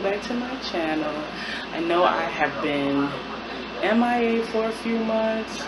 back to my channel. I know I have been MIA for a few months,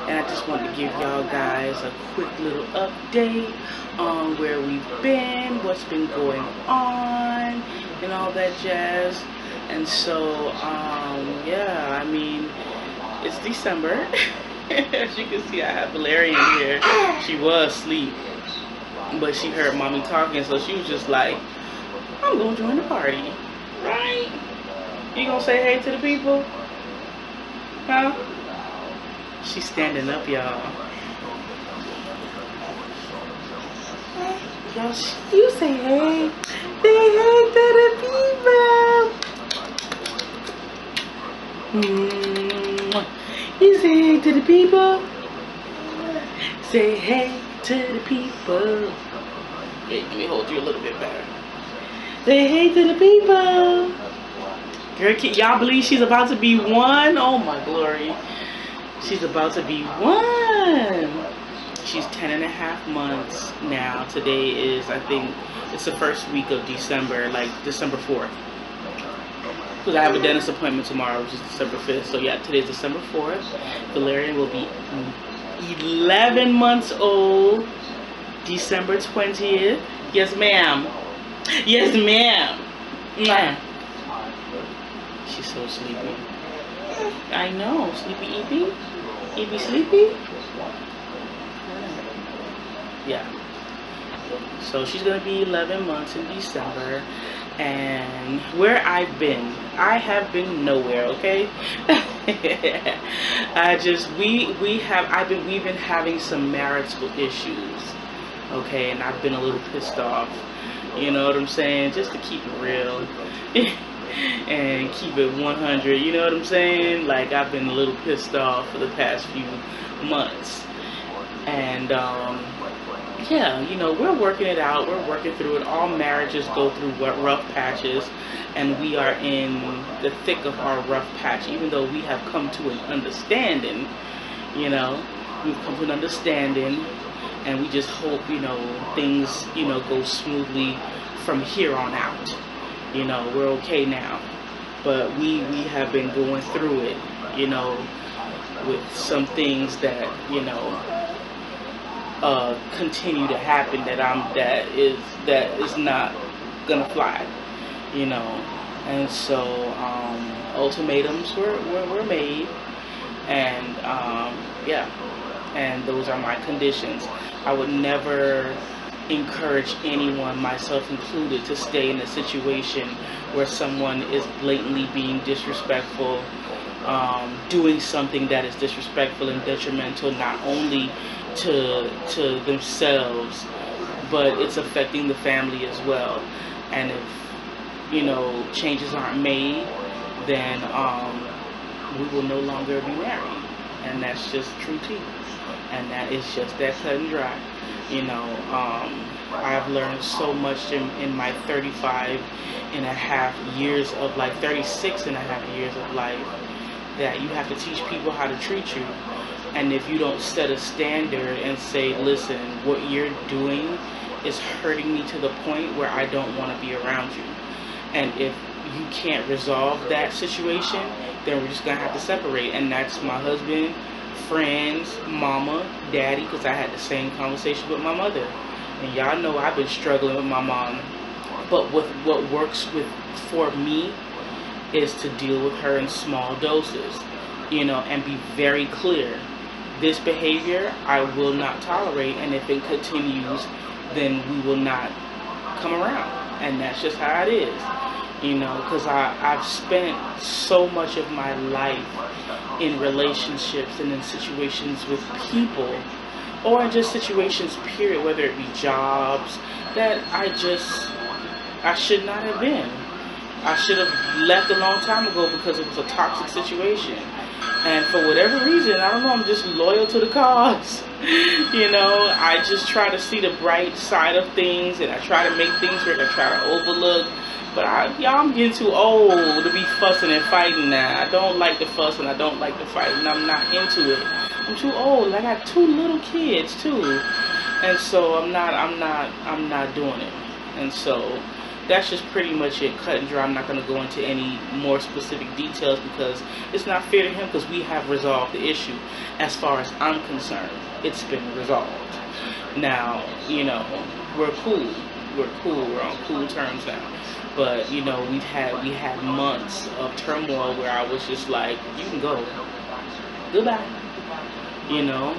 and I just wanted to give y'all guys a quick little update on where we've been, what's been going on, and all that jazz. And so, yeah, I mean, it's December. As you can see, I have Valerian here. She was asleep, but she heard mommy talking, so she was just like, I'm gonna join the party, right? You gonna say hey to the people? Huh? She's standing up, y'all. Y'all, you say hey. Say hey to the people. You say hey to the people. Say hey to the people. Wait, let me hold you a little bit better. Say hey to the people. Girl, y'all believe she's about to be one? Oh my glory. She's about to be one. She's 10.5 months now. Today is, I think, it's the first week of December, like December 4th. Because I have a dentist appointment tomorrow, which is December 5th. So yeah, today's December 4th. Valerian will be 11 months old. December 20th. Yes, ma'am. Yes, ma'am. She's so sleepy. I know. Sleepy Evie? Evie sleepy? Yeah. So she's going to be 11 months in December. And where I've been, I have been nowhere, okay? We've been having some marital issues, okay? And I've been a little pissed off. You know what I'm saying? Just to keep it real. And keep it 100, you know what I'm saying? Like, I've been a little pissed off for the past few months. And yeah, you know, we're working it out, we're working through it. All marriages go through rough patches, and we are in the thick of our rough patch. Even though we have come to an understanding, you know, we've come to an understanding, and we just hope, you know, things, you know, go smoothly from here on out. You know, we're okay now, but we have been going through it, you know, with some things that, you know, continue to happen that is not gonna fly, you know. And so ultimatums were made, and yeah, and those are my conditions. I would never encourage anyone, myself included, to stay in a situation where someone is blatantly being disrespectful, doing something that is disrespectful and detrimental not only to themselves, but it's affecting the family as well. And if, you know, changes aren't made, then we will no longer be married, and that's just true tea, and that is just that cut and dry. You know, I've learned so much in my 35.5 years of life, 36.5 years of life, that you have to teach people how to treat you. And if you don't set a standard and say, listen, what you're doing is hurting me to the point where I don't want to be around you. And if you can't resolve that situation, then we're just going to have to separate. And that's my husband, friends, mama, daddy, because I had the same conversation with my mother. And y'all know I've been struggling with my mom. But what works for me is to deal with her in small doses, you know, and be very clear. This behavior I will not tolerate, and if it continues, then we will not come around. And that's just how it is, you know, because I've spent so much of my life in relationships and in situations with people, or in just situations period, whether it be jobs, that I should not have been. I should have left a long time ago because it was a toxic situation. And for whatever reason, I don't know, I'm just loyal to the cause. You know, I just try to see the bright side of things, and I try to make things work. I try to overlook. But I'm getting too old to be fussing and fighting now. I don't like the fuss and I don't like the fighting. I'm not into it. I'm too old. I got 2 little kids too, and so I'm not doing it. And so that's just pretty much it, cut and dry. I'm not going to go into any more specific details because it's not fair to him, because we have resolved the issue. As far as I'm concerned, it's been resolved. Now, you know, we're cool. We're cool. We're on cool terms now. But, you know, we had months of turmoil where I was just like, you can go. Goodbye. You know,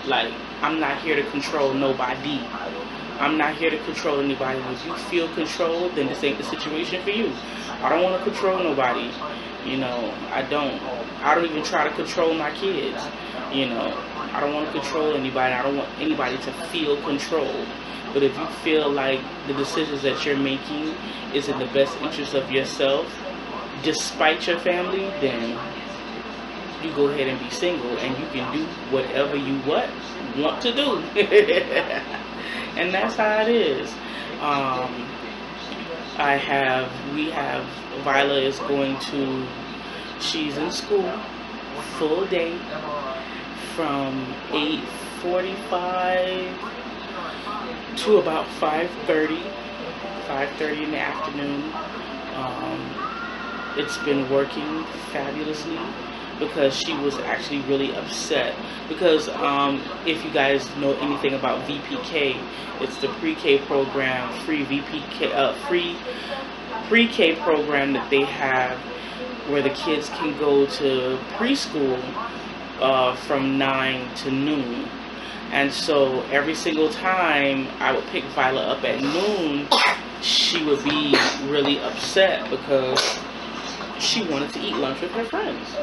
like, I'm not here to control nobody. I'm not here to control anybody. If you feel controlled, then this ain't the situation for you. I don't want to control nobody. You know, I don't even try to control my kids. You know, I don't want to control anybody. I don't want anybody to feel controlled. But if you feel like the decisions that you're making is in the best interest of yourself, despite your family, then you go ahead and be single, and you can do whatever you want to do. And that's how it is. Viola is going to, she's in school full day from 8:45 to about 5:30 in the afternoon. It's been working fabulously, because she was actually really upset. Because if you guys know anything about VPK, it's the pre-K program, free pre-K program that they have, where the kids can go to preschool from 9 to noon. And so every single time I would pick Viola up at noon, she would be really upset because she wanted to eat lunch with her friends.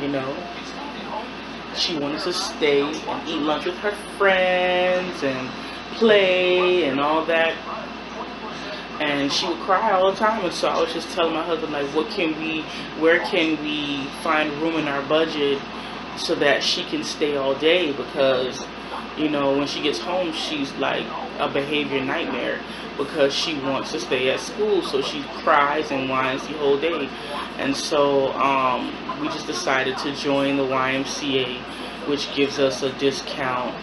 You know, she wanted to stay and eat lunch with her friends and play and all that. And she would cry all the time. And so I was just telling my husband, like, where can we find room in our budget so that she can stay all day? Because, you know, when she gets home, she's like a behavior nightmare, because she wants to stay at school, so she cries and whines the whole day. And so we just decided to join the YMCA, which gives us a discount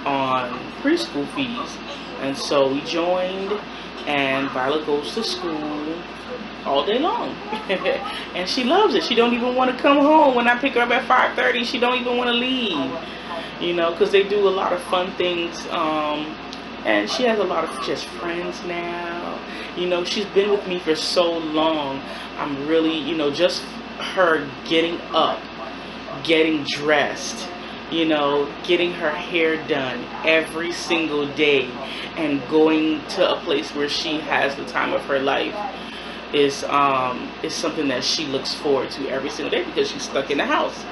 on preschool fees. And so we joined, and Viola goes to school all day long. And she loves it. She don't even want to come home. When I pick her up at 5:30, she don't even want to leave, you know, because they do a lot of fun things. And she has a lot of just friends now. You know, she's been with me for so long. I'm really, you know, just her getting up, getting dressed, you know, getting her hair done every single day, and going to a place where she has the time of her life is something that she looks forward to every single day, because she's stuck in the house.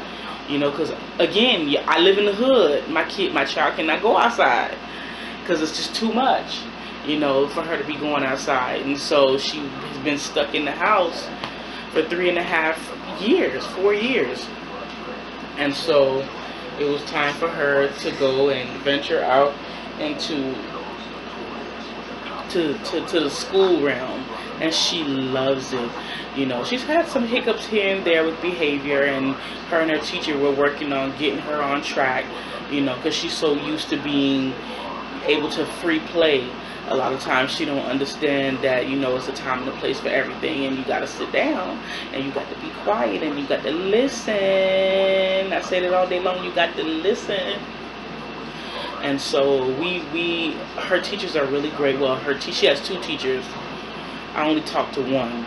You know, because again, I live in the hood. My child cannot go outside, because it's just too much, you know, for her to be going outside. And so she has been stuck in the house for 4 years. And so it was time for her to go and venture out into the school realm, and she loves it. You know, she's had some hiccups here and there with behavior, and her teacher were working on getting her on track, you know, because she's so used to being able to free play. A lot of times she don't understand that, you know, it's a time and a place for everything, and you got to sit down, and you got to be quiet, and you got to listen. I say that all day long, you got to listen. And so her teachers are really great. Well, she has 2 teachers. I only talk to one.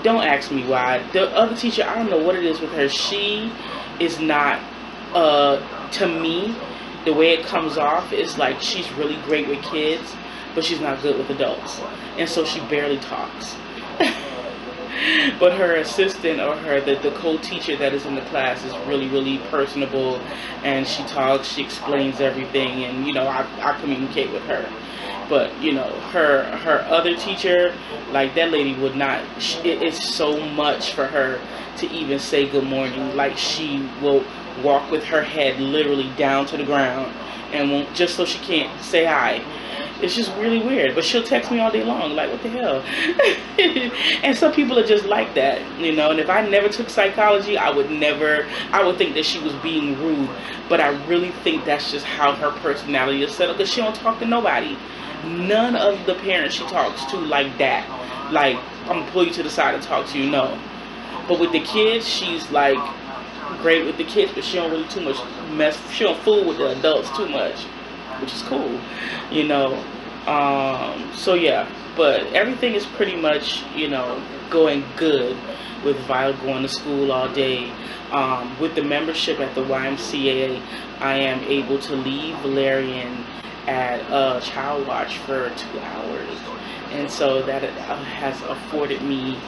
Don't ask me why. The other teacher, I don't know what it is with her. She is not, to me, the way it comes off is like she's really great with kids, but she's not good with adults. And so she barely talks. But her assistant, or the co-teacher that is in the class, is really, really personable, and she talks, she explains everything, and, you know, I communicate with her. But, you know, her other teacher, like, that lady would not, it's so much for her to even say good morning. Like, she will walk with her head literally down to the ground, and won't, just so she can't say hi. It's just really weird. But she'll text me all day long, like, what the hell? And some people are just like that, you know. And if I never took psychology, I would think that she was being rude. But I really think that's just how her personality is set up, because she don't talk to nobody. None of the parents she talks to like that. Like, I'm going to pull you to the side and talk to you, no. But with the kids, she's like great with the kids, but she don't really too much mess. She don't fool with the adults too much, which is cool, you know. So yeah, but everything is pretty much, you know, going good with Violet going to school all day. With the membership at the YMCA, I am able to leave Valerian at Child Watch for 2 hours, and so that has afforded me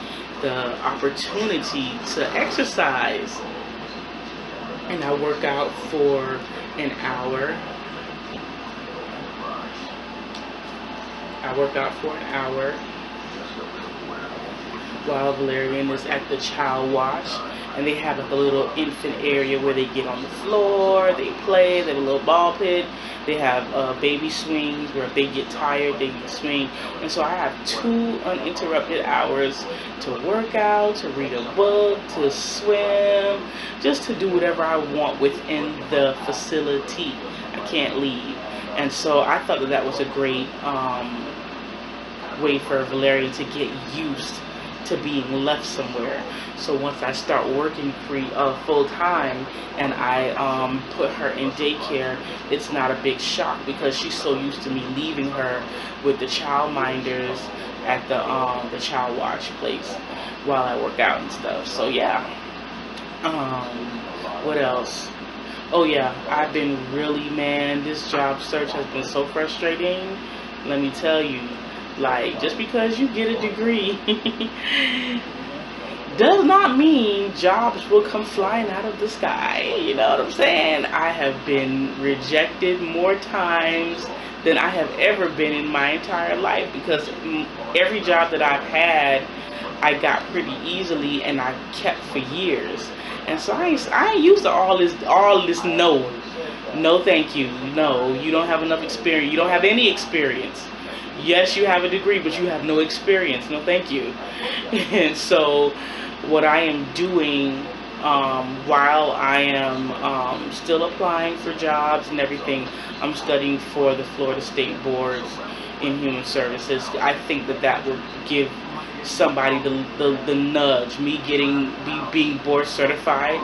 the opportunity to exercise. And I work out for an hour. While Valerian is at the Child Watch. And they have like a little infant area where they get on the floor, they play, they have a little ball pit. They have baby swings where if they get tired, they can swing. And so I have 2 uninterrupted hours to work out, to read a book, to swim, just to do whatever I want within the facility. I can't leave. And so I thought that that was a great way for Valerian to get used to being left somewhere. So once I start working full time and I put her in daycare, it's not a big shock, because she's so used to me leaving her with the child minders at the Child Watch place while I work out and stuff. So yeah. What else? Oh yeah, I've been really, man, this job search has been so frustrating. Let me tell you. Like, just because you get a degree does not mean jobs will come flying out of the sky. You know what I'm saying? I have been rejected more times than I have ever been in my entire life, because every job that I've had, I got pretty easily and I kept for years. And so I ain't used to all this no thank you, no, you don't have enough experience, you don't have any experience. Yes, you have a degree, but you have no experience. No, thank you. And so what I am doing while I am still applying for jobs and everything, I'm studying for the Florida State Boards in Human Services. I think that that will give somebody the nudge. Me being board certified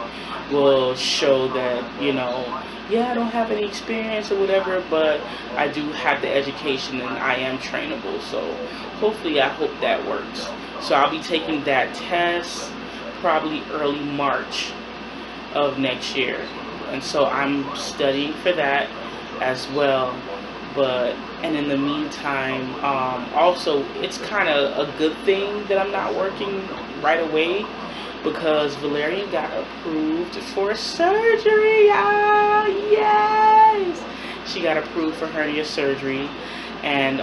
will show that, you know, yeah, I don't have any experience or whatever, but I do have the education and I am trainable. So hopefully, I hope that works. So I'll be taking that test probably early March of next year. And so I'm studying for that as well. And in the meantime, also, it's kind of a good thing that I'm not working right away, because Valerian got approved for surgery. Yes! She got approved for hernia surgery, and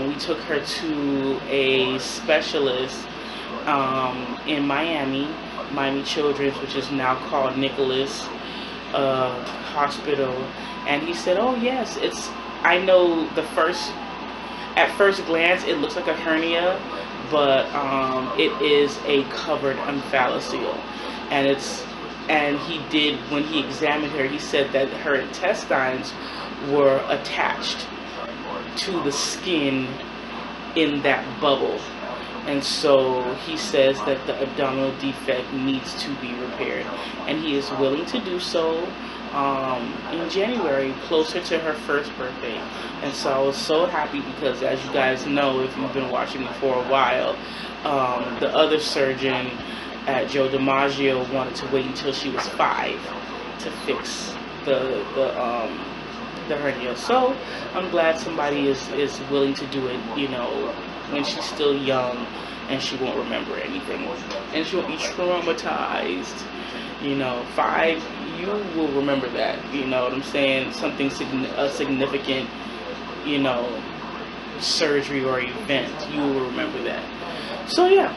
we took her to a specialist in Miami Children's, which is now called Nicholas Hospital. And he said, oh yes, I know at first glance it looks like a hernia, but it is a covered umphalocele, and when he examined her, he said that her intestines were attached to the skin in that bubble, and so he says that the abdominal defect needs to be repaired, and he is willing to do so in January, closer to her first birthday. And so I was so happy, because as you guys know, if you've been watching me for a while, the other surgeon at Joe DiMaggio wanted to wait until she was 5 to fix the hernia. So I'm glad somebody is willing to do it, you know, when she's still young and she won't remember anything and she won't be traumatized. You know, 5, you will remember that, you know what I'm saying? Something significant, you know, surgery or event, you will remember that. So yeah,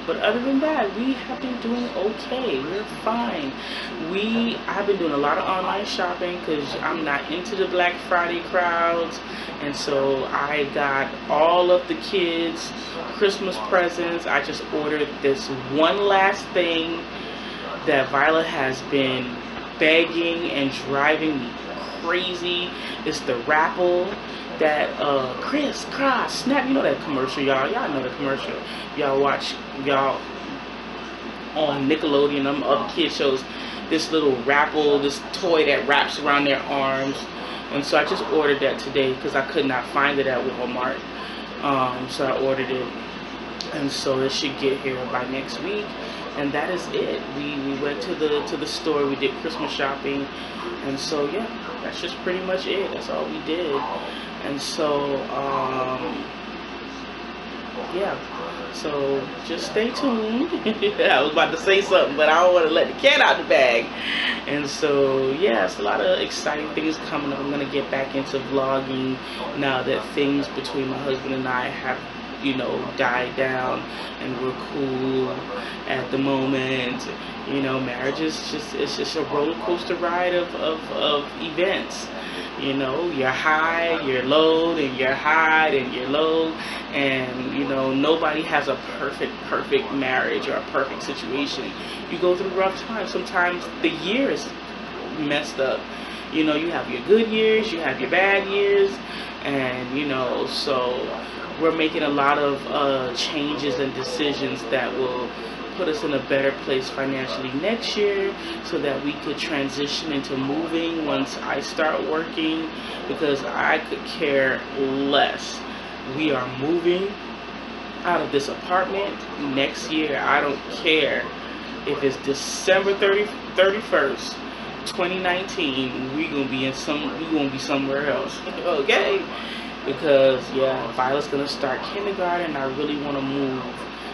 But other than that, we have been doing okay. We're fine. I've been doing a lot of online shopping because I'm not into the Black Friday crowds. And so I got all of the kids' Christmas presents. I just ordered this one last thing that Violet has been begging and driving me crazy. It's the Rapple that Chris Cross Snap. You know that commercial, y'all. Y'all know the commercial. Y'all watch on Nickelodeon, them other kid shows. This little Rapple, this toy that wraps around their arms. And so I just ordered that today because I could not find it at Walmart. So I ordered it, and so it should get here by next week. And that is it. We went to the store. We did Christmas shopping, and so yeah, that's just pretty much it. That's all we did. And so yeah. So just stay tuned. I was about to say something, but I don't want to let the cat out the bag. And so yeah, it's a lot of exciting things coming up. I'm gonna get back into vlogging now that things between my husband and I have, you know, died down and we're cool at the moment. You know, marriage is just a roller coaster ride of events. You know, you're high, you're low, and you're high, and you're low. And, you know, nobody has a perfect marriage or a perfect situation. You go through rough times. Sometimes the year is messed up. You know, you have your good years, you have your bad years. And, you know, so we're making a lot of changes and decisions that will put us in a better place financially next year, so that we could transition into moving once I start working, because I could care less. We are moving out of this apartment next year. I don't care if it's December 31st, 2019. We gonna be somewhere else. Okay? Because yeah, Violet's gonna start kindergarten. I really want to move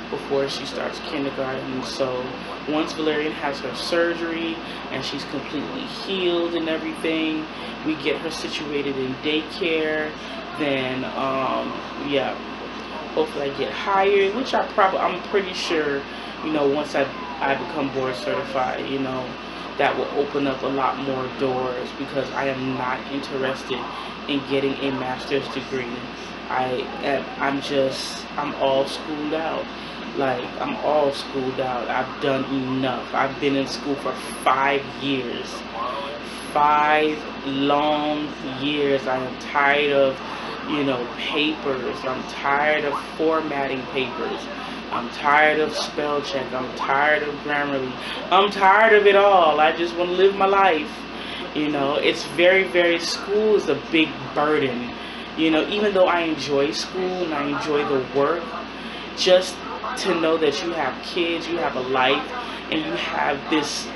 before she starts kindergarten. So once Valerian has her surgery and she's completely healed and everything, we get her situated in daycare, then yeah, hopefully I get hired, which I'm pretty sure, you know, once I become board certified, you know, that will open up a lot more doors, because I am not interested in getting a master's degree. I'm all schooled out. Like, I'm all schooled out. I've done enough. I've been in school for 5 years. 5 long years. I am tired of, you know, papers. I'm tired of formatting papers. I'm tired of spell check. I'm tired of Grammarly. I'm tired of it all. I just want to live my life. You know, it's school is a big burden. You know, even though I enjoy school and I enjoy the work, just to know that you have kids, you have a life, and you have this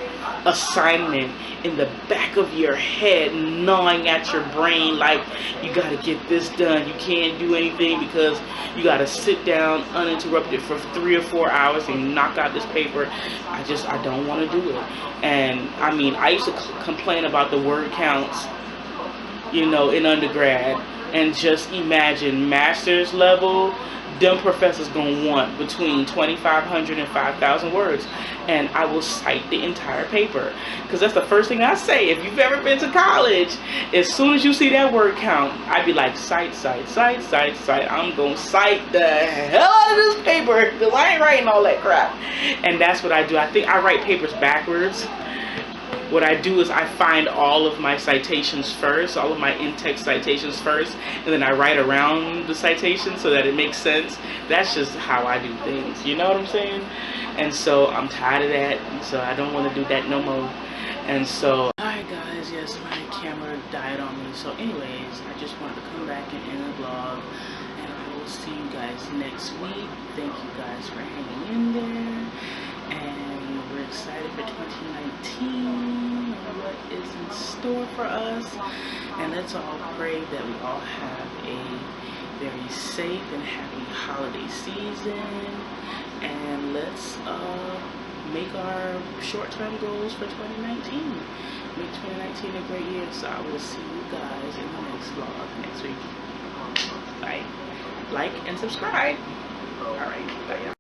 assignment in the back of your head, gnawing at your brain, like, you got to get this done. You can't do anything because you got to sit down uninterrupted for 3 or 4 hours and knock out this paper. I don't want to do it. And I mean, I used to complain about the word counts, you know, in undergrad, and just imagine master's level. Them professors gonna want between 2,500 and 5,000 words, and I will cite the entire paper, because that's the first thing I say. If you've ever been to college, as soon as you see that word count, I'd be like, cite. I'm gonna cite the hell out of this paper, because I ain't writing all that crap. And that's what I do. I think I write papers backwards. What I do is I find all of my citations first, all of my in-text citations first, and then I write around the citation so that it makes sense. That's just how I do things, you know what I'm saying? And so I'm tired of that, so I don't want to do that no more. And so, alright guys, yes, my camera died on me. So anyways, I just wanted to come back and end the vlog, and I will see you guys next week. Thank you guys for hanging in there. And we're excited for 2019 and what is in store for us. And let's all pray that we all have a very safe and happy holiday season. And let's make our short-term goals for 2019. Make 2019 a great year. So I will see you guys in the next vlog next week. Bye. Like and subscribe. Alright, bye y'all.